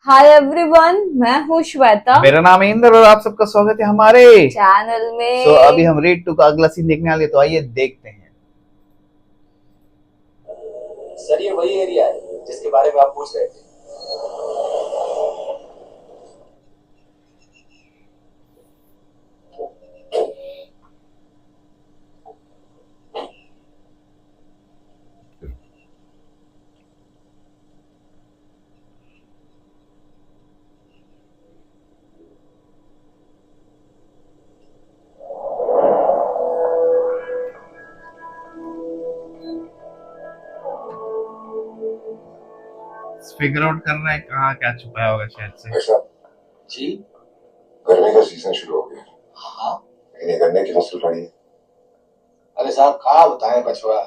Hi everyone, मैं हूँ श्वेता। मेरा नाम है इंद्र और आप सबका स्वागत है हमारे चैनल में। अभी हम रेड 2 का अगला सीन देखने वाले, तो आइए देखते हैं। सर ये वही एरिया है जिसके बारे में आप पूछ रहे थे। फिगर आउट कर रहा है कहाँ क्या छुपाया होगा शायद से। ऐसा जी गर्मी का सीजन शुरू हो गया। हाँ। इन्हें गन्ने की फसल पड़ी है। अरे साहब कहा बताएं बछवा,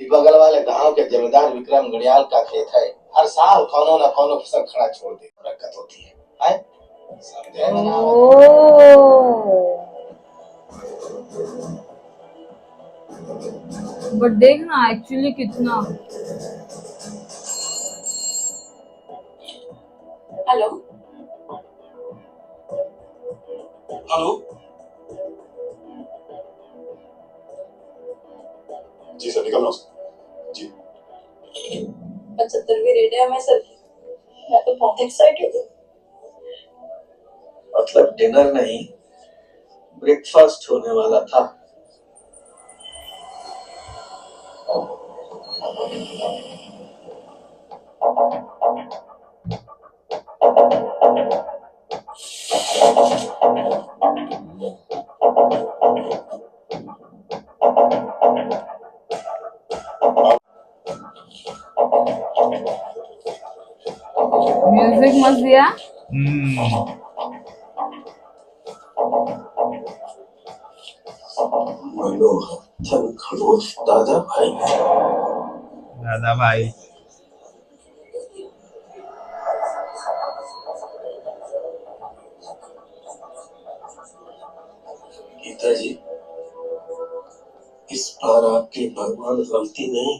ये बगल वाले गांव के जमींदार विक्रम गणियाल का खेत है। हर साल कौनो न कौनो फसल खड़ा छोड़ दे, बरकत होती है? समझे ना? बट देखना एक्चुअली कितना। हेलो हेलो जी सर, निकलना जी। 75वीं रेडियो में सर, मैं तो बहुत एक्साइटेड हूँ। मतलब डिनर नहीं, ब्रेकफास्ट होने वाला था। म्यूजिक मस्त दिया। मनोहर थन खड़ूस दादा भाई। दादा भाई गीता जी, इस बार आपके भगवान गलती नहीं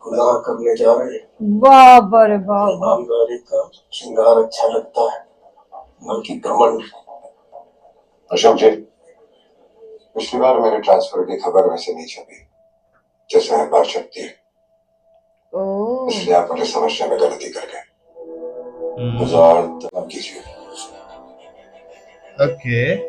गुनाह करने जा रहे हैं। बाप रे बाप। ईमानदारी का श्रृंगार अच्छा लगता है, बल्कि घमंड। अशोक जी, पिछली बार मेरे ट्रांसफर की खबर वैसे नहीं छपी जैसे हर बार छपती है, ओह, इसलिए आप मुझे समझने में गलती कर गए। हजार तमाम कीजिए। ओके।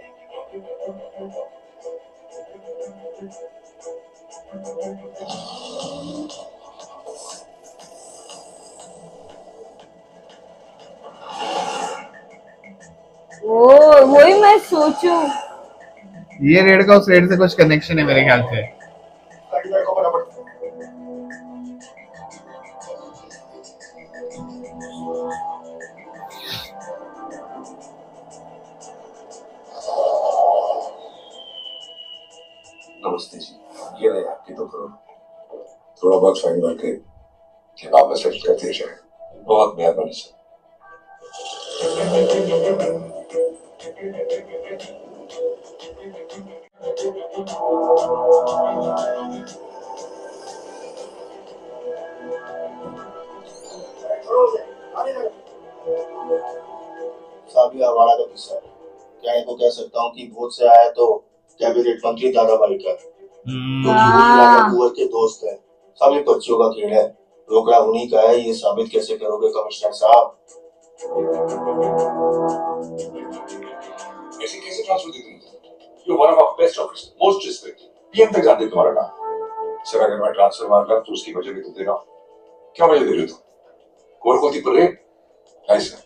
ओह वही मैं सोचूं। ये रेड का उस रेड से कुछ कनेक्शन है मेरे ख्याल से। नमस्ते जी, ये रहे आपके 2 करोड़। थोड़ा बहुत फाइन करके कि वापस सेट कर दिया जाए। बहुत मेहरबानी सर। साबिया वाड़ा का किस्सा है। कहने को कह सकता हूँ कि भूत से आया तो कैबिनेट मंत्री दादा भाई का, क्योंकि वो इलाका कुंवर के दोस्त है। सभी बच्चों का खेल है, रोकड़ा उन्हीं का है। ये साबित कैसे करोगे कमिश्नर साहब? ऐसे कैसे ट्रांसफर दे दूंगा? You one of our best officer, most respected. PM तक जानते तुम्हारा नाम। सर अगर मैं ट्रांसफर मार रहा तो उसकी वजह भी तो दे रहा हूँ। क्या वजह दे रहे हो तुम? कोर्ट को थी परेड? नहीं सर,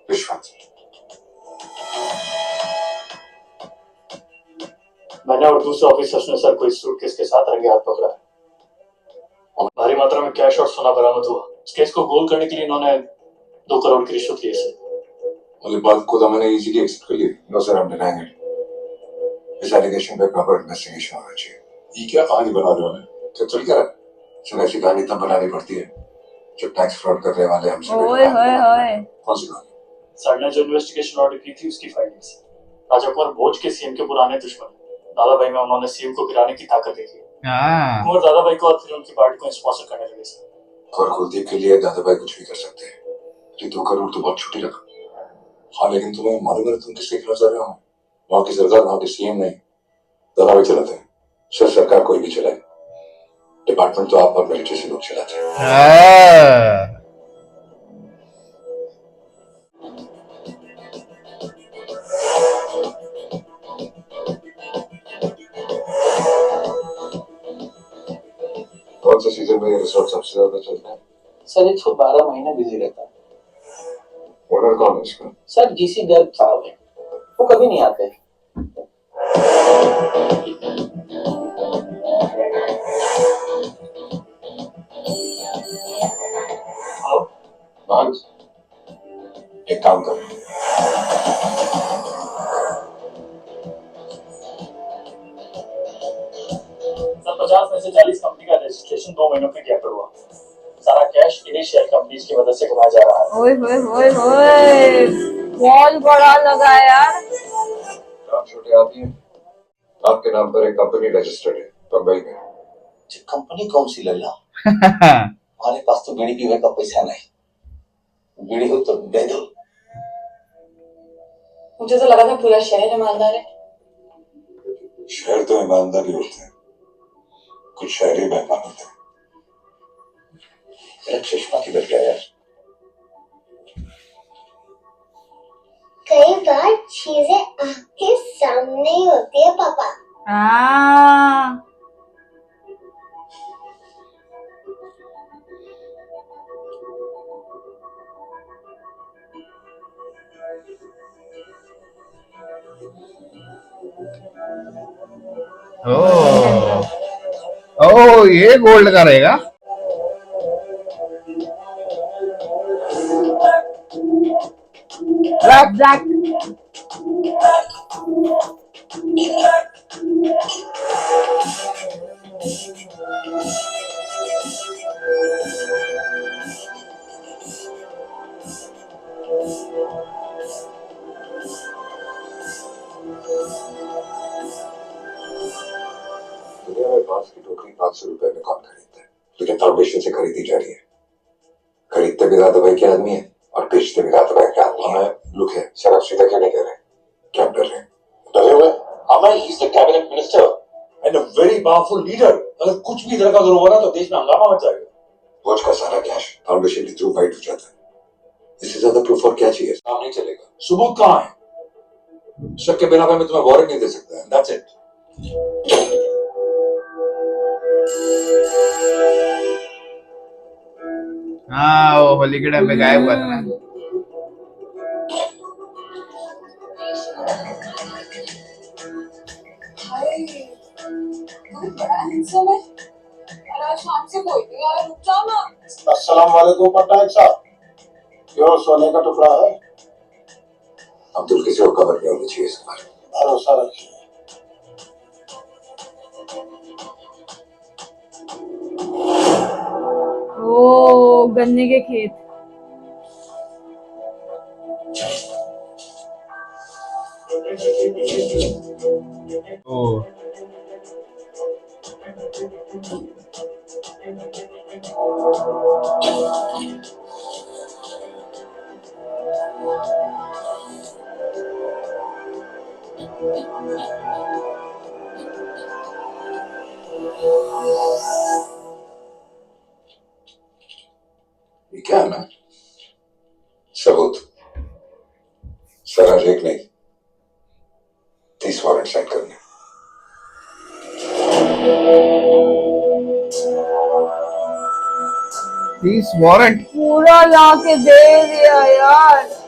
विश्वास। मैंने और दूसरे ऑफिसर्स ने सर को इस सूटकेस के साथ रंगे हाथ पकड़ा है। भारी मात्रा में कैश और सोना बरामद हुआ। इस केस को गोल करने के लिए इन्होंने 2 करोड़ की रिश्वत ली सर। मुझे बात को तो मैंने इजीली एक्सेप्ट कर लिया। नो सर, हम डिनाइंग इट। इस एलिगेशन पे प्रॉपर इन्वेस्टिगेशन होना चाहिए। ये क्या कहानी बना रहे हो? क्या चल क्या रहा है? सर ऐसी कहानी तब बनानी पड़ती है जब टैक्स फ्रॉड करने वाले हमसे ओए होए होए। कौन सी कहानी? सर ने जो इन्वेस्टिगेशन ऑर्डर की थी उसकी फाइंडिंग्स। राजा कुंवर भोज के सीएम के पुराने दुश्मन दादा भाई में उन्होंने सीएम को गिराने की ताकत देखी है। कुंवर दादा भाई को और फिर उनकी पार्टी को स्पॉन्सर करने लगे सर। और कुलदीप के लिए दादा भाई कुछ भी कर सकते हैं। ये 2 करोड़ तो बहुत छोटी रकम। हाँ, लेकिन तुम्हें मालूम है तुम किसके खिलाफ जा रहे हो? वहां की सरकार, वहां के सीएम नहीं, दादा भी चलाते हैं। सर, सरकार कोई भी चलाए, डिपार्टमेंट तो आप और मेरे जैसे लोग चलाते हैं। हाँ। कौन सा सीजन में ये रिसोर्ट सबसे ज्यादा चलता है? सर 112 महीने बिजी रहता है। ओनर कौन है इसका? सर जीसी गर्ग साहब है, वो कभी नहीं आते। मान, एक काम कर, सर 50 में से 40 कंपनी का रजिस्ट्रेशन 2 महीनों के गैप पर हुआ। सारा कैश इनिशियल कंपनीज की वजह से कमाया जा रहा है। ओए होए होए होए, बहुत बड़ा लगा यार। आप छोटे आदमी हैं, आपके नाम पर एक कंपनी रजिस्टर्ड है बम्बई में। कंपनी कौन सी लल्ला? हमारे पास तो बीड़ी पीने का पैसा नहीं, बीड़ी हो तो दे दो। मुझे तो लगा था पूरा शहर ईमानदार है। शहर तो ईमानदारी होते हैं, कुछ शहरी बेईमान होते हैं। मेरा चश्मा किधर गया यार? कई बार चीजें आँख के सामने ही होती है पापा। हाँ, ओ ओ, ये गोल्ड का रहेगा। Black black. दुनिया में बांस की टोकरी 500 रुपए में कौन खरीदता है? लेकिन फाउंडेशन से खरीदी जा रही है। खरीदते भी दादा भाई के आदमी है और बेचते भी दादा भाई के आदमी है। लुक है सर, आप सीधा क्यों नहीं कह रहे? क्या डर रहे हैं? डरे हुए? Amar, he is the cabinet minister and a very powerful leader. अगर कुछ भी इधर का उधर होगा ना तो देश में हंगामा मच जाएगा। फौज का सारा कैश फाउंडेशन के थ्रू वाइट हो जाता है। इससे ज्यादा प्रूफ और क्या चाहिए? काम नहीं चलेगा। सबूत कहाँ है? शक के बिना पे मैं तुम्हें वारंट नहीं दे सकता। That's it. हाँ, वो होली के टाइम पे गायब हुआ था ना। बड़ा हैंडसम है। और आज शाम से कोई नहीं आया, रुक जाओ ना। अस्सलाम वालेकुम पट्टायक साहब, यो सोने का टुकड़ा है। अब्दुल किसी को खबर नहीं होनी चाहिए इसके बारे में। भरोसा रखिए। ओ, गन्ने के खेत। ओ ये क्या है मैम? सबूत। सर आज एक नहीं 30 वारंट साइन करने। तीस वारंट पूरा ला के दे दिया यार।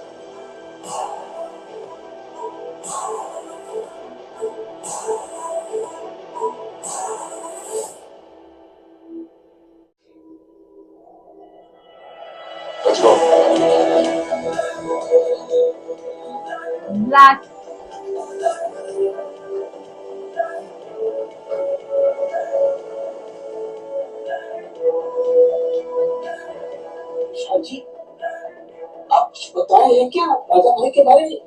Let's go. ब्लैक। शाजी, आप कुछ बताए हैं क्या दादा भाई के बारे में?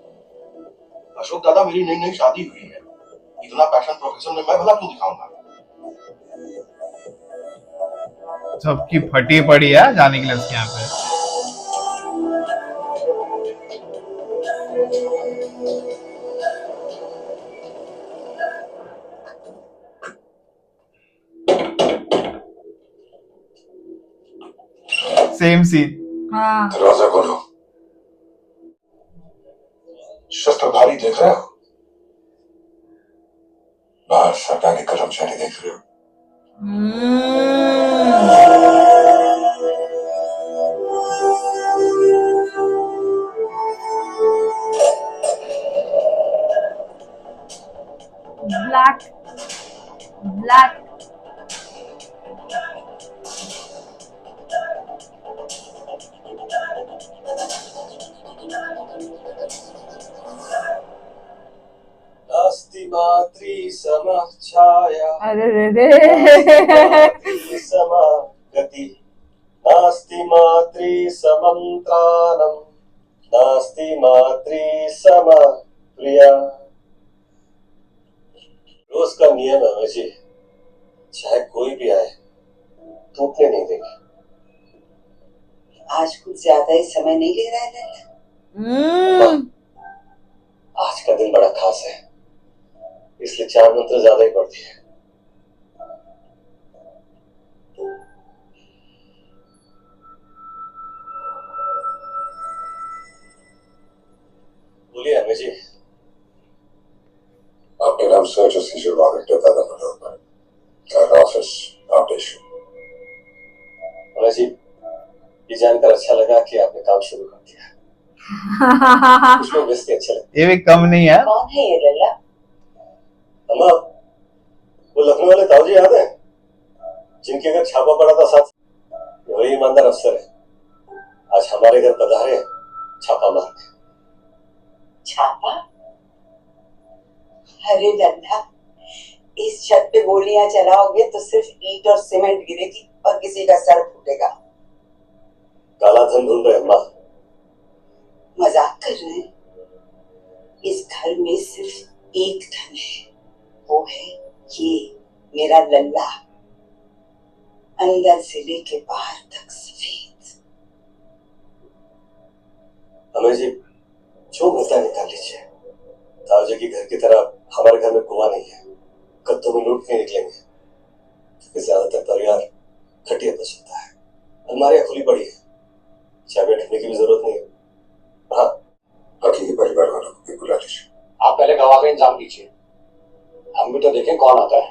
अशोक दादा, मेरी नई नई शादी हुई है, इतना पैशन प्रोफेशन में मैं भला क्यों दिखाऊंगा? सबकी फटी पड़ी है जाने के लिए उसके यहाँ पे। Same scene. हाँ दरवाजा खोलो। शस्त्र भारी देख रहे हो? बाहर सरकारी कर्मचारी देख रहे हो? ब्लैक ब्लैक नास्ति मात्री समः छाया अरे रे रे गति नास्ति मात्री समं त्राणं नास्ति मात्री सम प्रिया। रोज का नियम है जी, चाहे कोई भी आए टूटने नहीं देंगे। आज कुछ ज्यादा ही समय नहीं ले रहा है लल्ला। आज का दिन बड़ा खास है, इसलिए 4 मंत्र ज्यादा ही पड़ती है। बोलिए हमें जी। आपके नाम सर्च उसकी शुरुआत करते था ऑफिस आउटेशन। हमें जी ये जानकर अच्छा लगा कि आपने काम शुरू कर दिया। कुछ लोग वैसे अच्छे लगते ये भी कम नहीं है। कौन है ये लल्ला? अम्मा, वो लखनऊ वाले ताऊ जी याद है जिनके घर छापा पड़ा था साथ? वही ईमानदार अफसर है, आज हमारे घर पधारे छापा मारने। छापा? अरे लल्ला, इस छत पे गोलियां चलाओगे तो सिर्फ ईंट और सीमेंट गिरेगी और किसी का सर फूटेगा। काला धन ढूंढ रहे अम्मा। मजाक कर रहे हैं? इस घर में सिर्फ एक धन है, वो है ये मेरा लल्ला, अंदर से लेके बाहर तक सफेद। हमें जी जो मिलता है निकाल लीजिए। ताऊ जी की घर की तरह हमारे घर में कुआं नहीं है, कत्तों में लूट के निकलेंगे, क्योंकि ज्यादातर परिवार खटिया पर सोता है। अलमारियां खुली पड़ी है, चाबियां ढूंढने की भी जरूरत नहीं है। हाँ, बाकी के परिवार वालों को भी बुला लीजिए। आप पहले गवाह का इंतजाम कीजिए, हम भी तो देखें कौन आता है।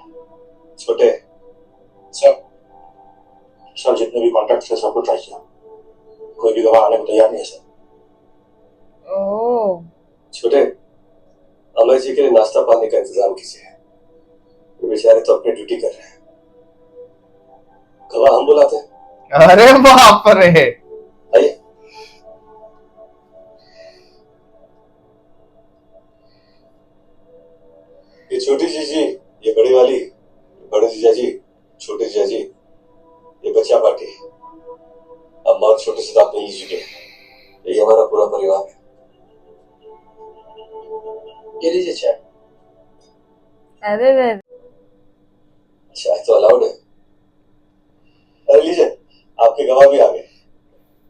छोटे सर जितने भी कॉन्ट्रैक्ट थे सबको ट्राई किया, कोई भी गवाह आने को तैयार नहीं है सर। ओह छोटे अमर जी के लिए नाश्ता पानी का इंतजाम कीजिए, ये बेचारे तो अपनी ड्यूटी कर रहे हैं। गवाह हम बुलाते हैं। अरे बाप रे। आइए। ये छोटी जीजी, ये बड़ी वाली, बड़े जीजा जी, छोटे जीजा जी, ये बच्चा पार्टी, अम्मा और छोटे से साथ मिल लीजिए। ये हमारा पूरा परिवार है। ये लीजिए चाय। अरे रे चाय तो अलाउड है। अरे लीजिए, आपके गवाह भी आ गए।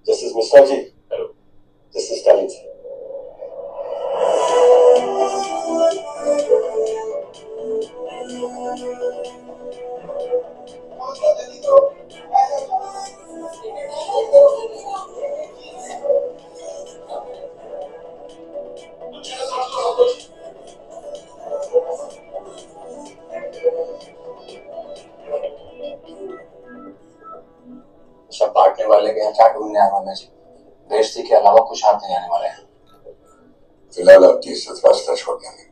Justice Mishra ji, hello. Justice Stalin जी। सब बांटने वाले के यहाँ क्या ढूंढने आया मैं जी? बेइज्जती के अलावा कुछ हाथ नहीं आने वाले हैं। फिलहाल आपकी इज्जत वास्ता छोड़ देंगे।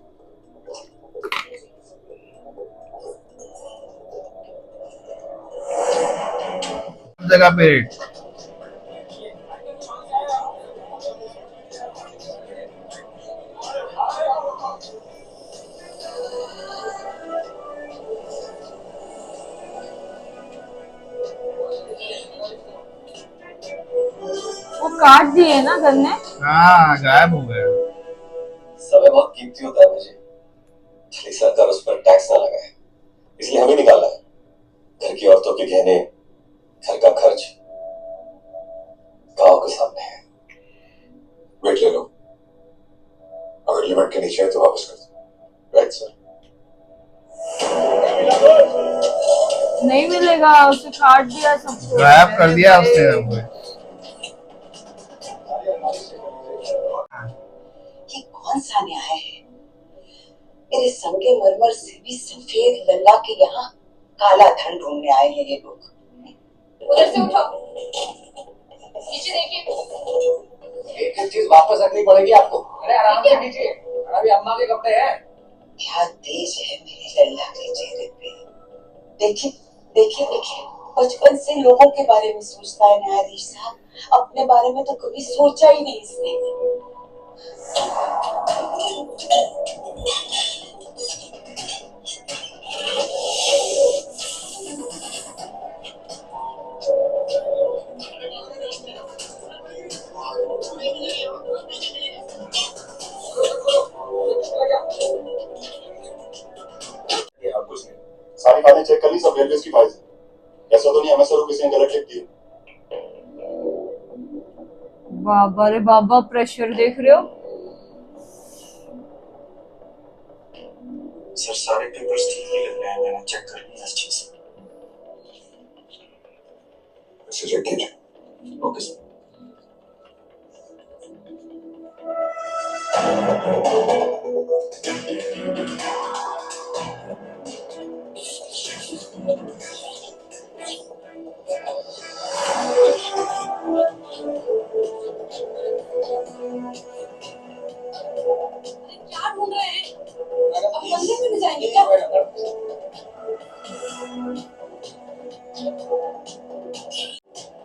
जगह पे रेट। वो काट दिए ना घर ने। हाँ गायब हो गया। समय बहुत कीमती होता है मुझे, इसलिए सरकार उस पर टैक्स ना लगाए, इसलिए हमें निकाला है। घर की औरतों के गहने, घर का खर्च गांव के सामने है। वेट ले लो, अगर लिमिट के नीचे है तो वापस कर दो। Right sir. नहीं मिलेगा, उसे काट दिया सबको, गायब कर दिया उसने हमको। ये कौन सा न्याय है? मेरे संगे मरमर से भी सफेद लल्ला के यहाँ काला धन ढूंढने आए हैं ये लोग। उधर से उठो, नीचे देखिए। एक चीज वापस रखनी पड़ेगी आपको। अरे आराम से कीजिए, अभी अम्मा के कपड़े हैं। क्या तेज है मेरे लल्ला के चेहरे पे। देखिए देखिए देखिए, बचपन से लोगों के बारे में सोचता है न्यायाधीश साहब, अपने बारे में तो कभी सोचा ही नहीं इसने। कुछ नहीं, सारी फाइलें चेक कर ली, सब रेलवे की फाइल्स हैं। ऐसा तो नहीं एमएसआर किसी ने गलत लिख दी। बाबा रे बाबा, प्रेशर देख रहे हो? सर सारे पेपर्स ठीक ही लग रहे हैं, मैंने चेक कर लिया अच्छे से। इसे चेक कीजिए। Okay sir. क्या ढूंढ रहे हैं? अब मंदिर में भी जाएंगे क्या?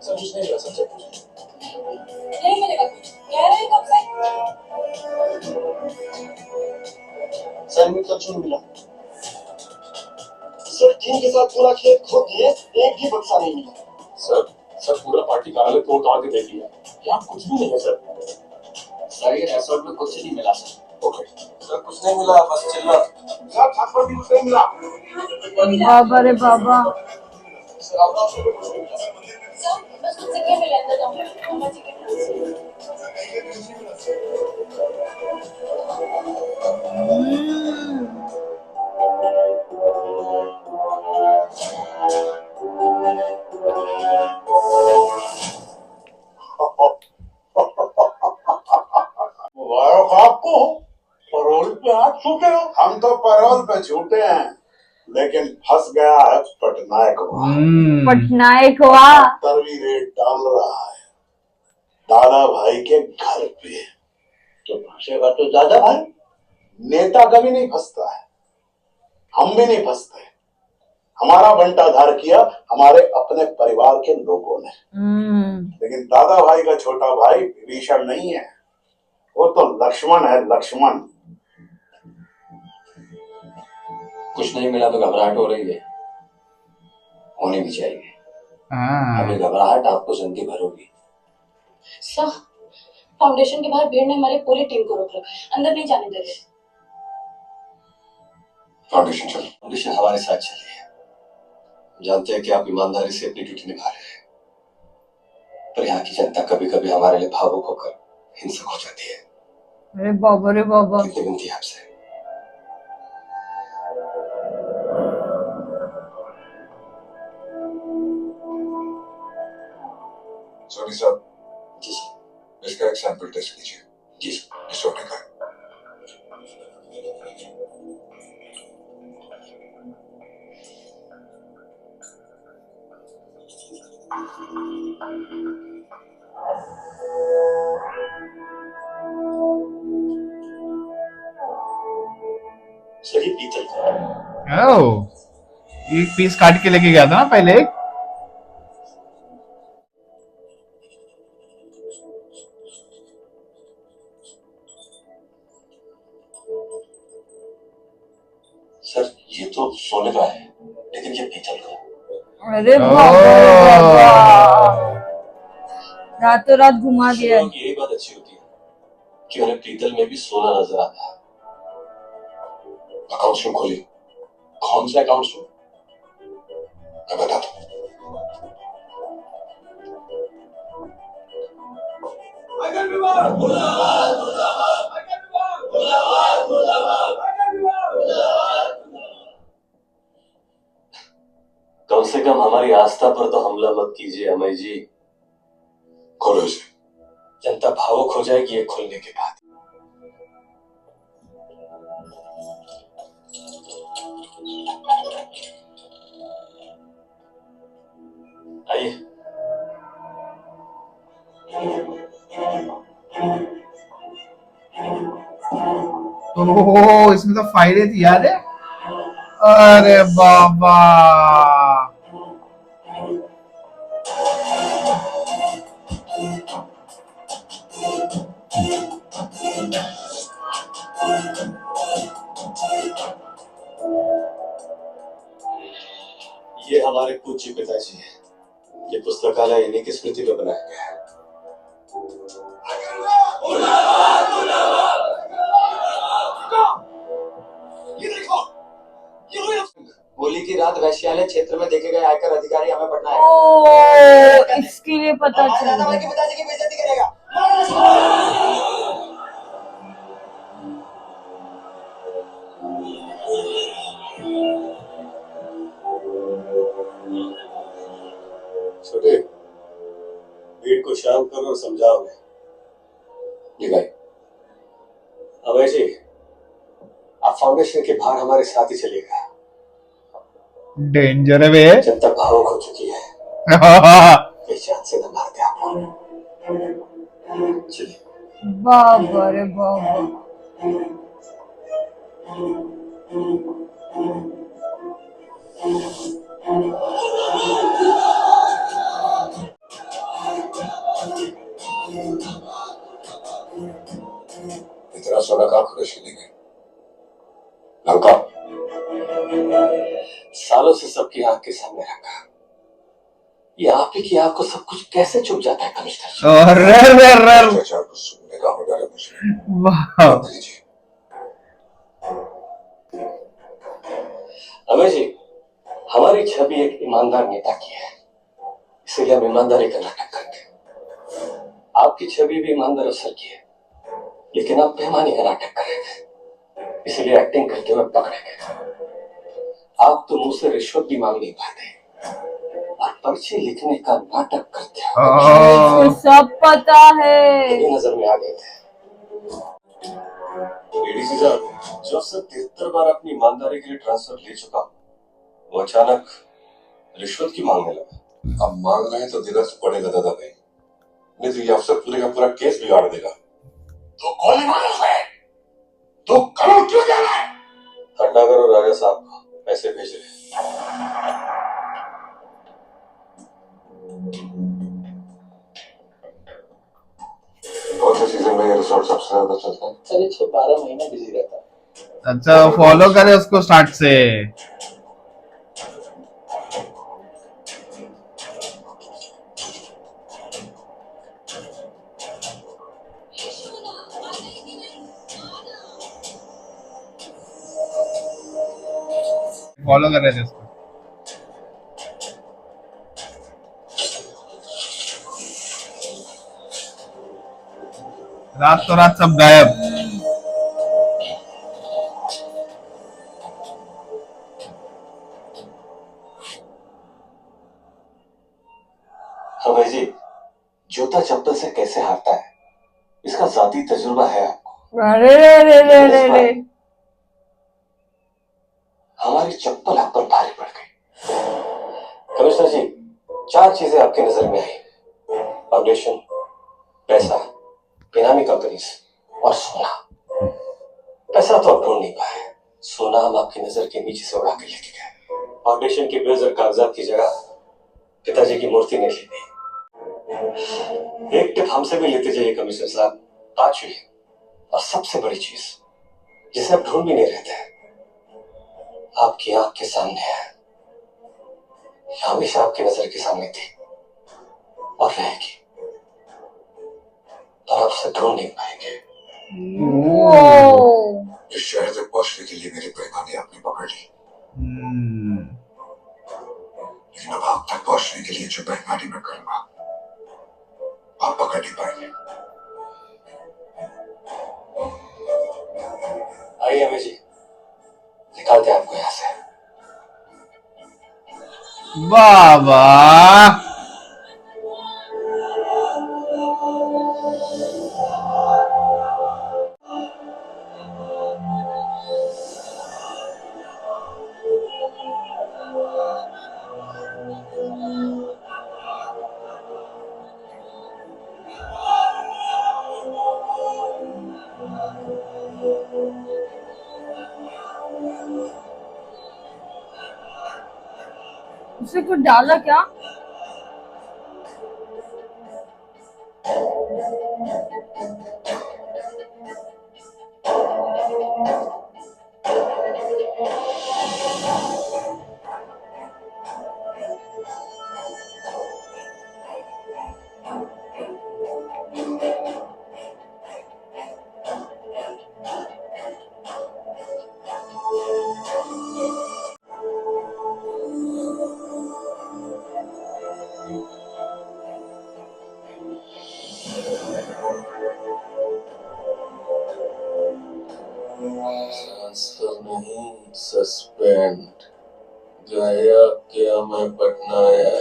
सर कुछ नहीं मिला, सर चेक कीजिए। नहीं मिलेगा कुछ, कह रहे हैं कब से। सर में कुछ नहीं मिला। सर टीम के साथ पूरा खेत खोद दिए, एक भी बक्सा नहीं मिला। सर पूरा पार्टी कार्यालय तोड़ ताड़ के देख लिया, यहाँ कुछ भी नहीं है सर। सर ये एसोर्ट में कुछ नहीं मिला सर। ओके सर कुछ नहीं मिला, बस चिल्ला। सर छत पर भी कुछ नहीं मिला। बाबा रे बाबा, सर आप कुछ नहीं मिला। सर बस कुछ जगह में लेकर जाऊंगा, मामा जी के पास। मुबारक आपको, पैरोल पे हाथ छूटे हो। हम तो पैरोल पे छूटे हैं, लेकिन फंस गया है पटनायक। पटनायक हुआ। तरवी रेट डाल रहा है दादा भाई के घर पे। तो फंसेगा तो दादा भाई, नेता कभी नहीं फंसता है, हम भी नहीं फंसते। हमारा बंटाधार किया हमारे अपने परिवार के लोगों ने, लेकिन दादा भाई का छोटा भाई विभीषण नहीं है, वो तो लक्ष्मण है, लक्ष्मण। कुछ नहीं मिला तो घबराहट हो रही है, होनी भी चाहिए। अभी घबराहट आपको जिंदगी भर होगी। सर फाउंडेशन के बाहर भीड़ ने हमारी पूरी टीम को रोक रखा है, अंदर नहीं जाने दे रहे। फाउंडेशन हमारे साथ चल रही है, जानते हैं कि आप ईमानदारी से अपनी ड्यूटी निभा रहे हैं, पर यहाँ की जनता कभी कभी हमारे लिए भावुक होकर हिंसक हो जाती है। अरे बाबा रे बाबा, कितनी विनती है आपसे, सॉरी साहब, जी सर। इसका एक सैंपल टेस्ट कीजिए। जी सर। इस होने का सर ये पीतल का। ओह, एक पीस काट के लेके गया था ना पहले एक। सर ये तो सोने का है, लेकिन ये पीतल का। अरे बाबा रे बाबा, रातों रात घुमा दिया। यही बात अच्छी होती है कि उन्हें पीतल में भी सोना नजर आता है। अकाउंट्स रूम खोलिए। कौन सा अकाउंट्स रूम? मैं बताता हूँ। अगर कम से कम हमारी आस्था पर तो हमला मत कीजिए अमय जी। खोलो इसे। जनता भावुक हो जाएगी ये खुलने के बाद। आइए। ओह, इसमें तो फायदे थी याद है। अरे बाबा, ये हमारे पूज्य पिताजी हैं। ये पुस्तकालय इन्हीं की स्मृति में बनाया गया है। ये देखो, होली की रात वैश्यालय क्षेत्र में देखे गए आयकर अधिकारी हमें पढ़ना है। ओ, इसके लिए पता चल गया। पिताजी की बेइज्जती करेगा। छोटे, भीड़ को शांत करो और समझाओ उन्हें। जी भाई। अभय जी, आप फाउंडेशन के बाहर हमारे साथ ही चलिएगा। डेंजर है बे। जनता भावुक हो चुकी है। पहचान से न मारते आप लोग। चलिए। बाबा रे बाबा। इतना सोना कहाँ खुश देंगे? लंका सालों से सबकी आंख के सामने रखा। ये आप ही की आंख को सब कुछ कैसे छुप जाता है कमिश्नर? भ्रष्टाचार को सुनने का हो डर है मुझे। वाह। मंत्री जी, अमय जी, हमारी छवि एक ईमानदार नेता की है, इसलिए हम ईमानदारी का नाटक करते हैं। आपकी छवि भी ईमानदार अफसर की है, लेकिन आप बेईमानी का नाटक कर रहे थे, इसलिए एक्टिंग करते हुए पकड़े गए। आप तो मुंह से रिश्वत भी मांग नहीं पाते और पर्ची लिखने का नाटक करते हो। इसको सब पता है। तभी नजर में आ गए थे। एडीसी साहब, जो अफसर 73 बार अपनी ईमानदारी के लिए ट्रांसफर ले चुका, वो अचानक रिश्वत की मांगने लगा। अब मांग रहे हैं तो देना तो पड़ेगा दादा भाई, नहीं तो ये अफसर पूरे का पूरा केस बिगाड़ देगा। तो गोली मारो उसे। तो करोड़ क्यों दे रहा है? ठंडा करो राजा साहब को, पैसे भेज रहे। कौन से सीजन में ये रिसोर्ट सबसे ज्यादा चलता है? सर 112 महीने बिजी रहता है। अच्छा, फॉलो करे उसको स्टार्ट से। फॉलो कर रहे थे उसको। रात तो रात सब गायब। हाँ भाई जी, जूता चप्पल से कैसे हारता है, इसका जाती तजुर्बा है आपको। अरे रे रे रे रे रे। हमारी चप्पल आप पर भारी पड़ गई। कमिश्नर जी, 4 चीजें आपकी नजर में आई: फाउंडेशन, पैसा, बेनामी कंपनीज और सोना। पैसा तो आप ढूंढ नहीं पाए, सोना हम आपकी नजर के नीचे से उड़ा के लेके गए। फाउंडेशन के बिल्स और कागजात की जगह पिताजी की मूर्ति ने ली थी। एक टिप हमसे भी लेते जाइए कमिश्नर साहब, 5वीं और सबसे बड़ी चीज जिसे आप ढूंढ भी नहीं रहे थे, आपकी आंख के सामने है, हमेशा आपकी नजर के सामने थी और रहेगी, और आप उसे ढूंढ नहीं पाएंगे। इस शहर तक पहुंचने के लिए मेरी बेईमानी आपने पकड़ ली, लेकिन अब आप तक पहुंचने के लिए जो बेईमानी मैं करूंगा आप पकड़ नहीं पाएंगे। आइए अमी जी, निकालते हैं आपको यहाँ से। बाबा उसने कुछ डाला क्या? ट्रांसफर नहीं, सस्पेंड। गया क्या मैं पटना आया।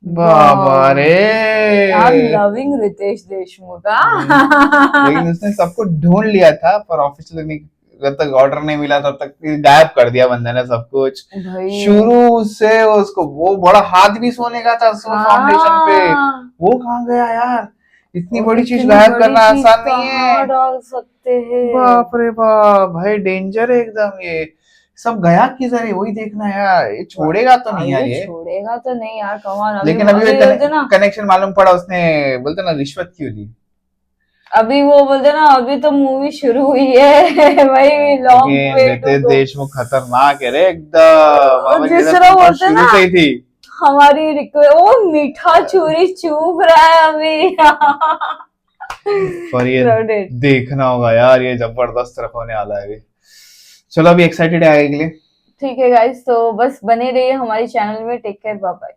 बाबा रे। I am loving Ritesh Deshmukh. लेकिन उसने सबको ढूंढ लिया था, पर ऑफिस में जब तक ऑर्डर नहीं मिला तब तक गायब कर दिया बंदे ने सब कुछ। भाई शुरू से उसको वो बड़ा हाथ भी सोने का था फाउंडेशन पे, वो कहाँ गया यार? इतनी बड़ी चीज गायब करना आसान नहीं है। डाल सकते हैं। बाप रे बाप भाई, डेंजर है एकदम। ये सब गया किधर है, वही देखना है यार। ये छोड़ेगा तो नहीं यार, ये छोड़ेगा तो नहीं यार, कमाल। लेकिन अभी कनेक्शन मालूम पड़ा उसने, बोलते ना रिश्वत क्यों ली। अभी वो बोलते ना, अभी तो मूवी शुरू हुई है भाई। Long way to go. Deshmukh खतरनाक है रे एकदम। जिस तरह बोलते शुरू ना, से ही थी हमारी रिक्वेस्ट। ओ मीठा चूरी चुभ रहा है अभी। पर ये देखना होगा यार, ये जबरदस्त होने वाला है अभी। चलो अभी एक्साइटेड है आगे के लिए। ठीक है गाइस, तो बस बने रहिए हमारे चैनल में। Take care, bye bye.